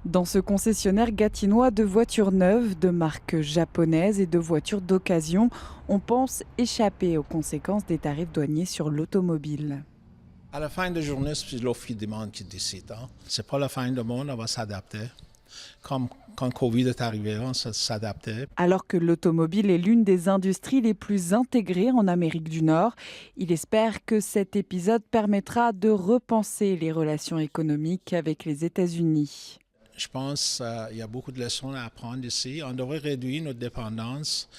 Dans ce concessionnaire gatinois de voitures neuves, de marques japonaises et de voitures d'occasion, on pense échapper aux conséquences des tarifs douaniers sur l'automobile. À la fin de la journée, c'est l'offre et demande qui décide. C'est pas la fin du monde, on va s'adapter. Comme quand Covid est arrivé, on s'adaptait. Alors que l'automobile est l'une des industries les plus intégrées en Amérique du Nord, il espère que cet épisode permettra de repenser les relations économiques avec les États-Unis. Je pense qu'il y a beaucoup de leçons à apprendre ici. On devrait réduire notre dépendance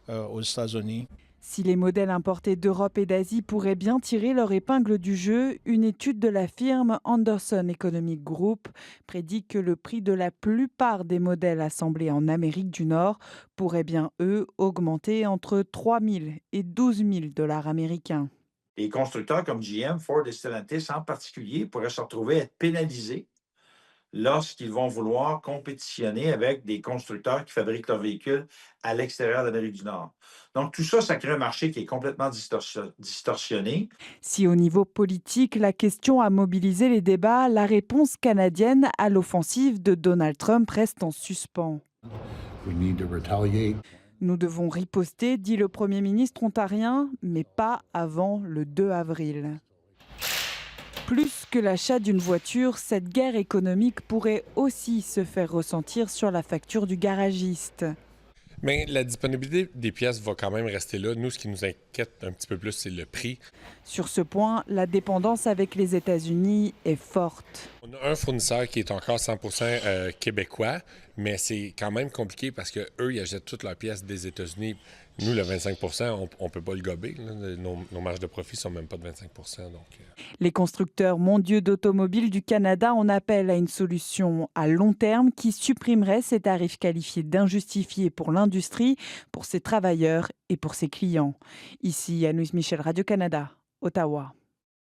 aux États-Unis. Si les modèles importés d'Europe et d'Asie pourraient bien tirer leur épingle du jeu, une étude de la firme Anderson Economic Group prédit que le prix de la plupart des modèles assemblés en Amérique du Nord pourrait bien, eux, augmenter entre 3 000 et 12 000 dollars américains. Les constructeurs comme GM, Ford et Stellantis en particulier pourraient se retrouver à être pénalisés lorsqu'ils vont vouloir compétitionner avec des constructeurs qui fabriquent leurs véhicules à l'extérieur de l'Amérique du Nord. Donc, tout ça, ça crée un marché qui est complètement distorsionné. Si au niveau politique, la question a mobilisé les débats, la réponse canadienne à l'offensive de Donald Trump reste en suspens. Nous devons riposter, dit le Premier ministre ontarien, mais pas avant le 2 avril. Plus que l'achat d'une voiture, cette guerre économique pourrait aussi se faire ressentir sur la facture du garagiste. Mais la disponibilité des pièces va quand même rester là. Nous, ce qui nous inquiète un petit peu plus, c'est le prix. Sur ce point, la dépendance avec les États-Unis est forte. On a un fournisseur qui est encore 100% québécois, mais c'est quand même compliqué parce qu'eux, ils achètent toutes leurs pièces des États-Unis. Nous, le 25%, on ne peut pas le gober. Nos marges de profit ne sont même pas de 25%. Les constructeurs mondiaux d'automobiles du Canada en appellent à une solution à long terme qui supprimerait ces tarifs qualifiés d'injustifiés pour l'industrie, pour ses travailleurs et pour ses clients. Ici, Anouise Michel, Radio-Canada, Ottawa.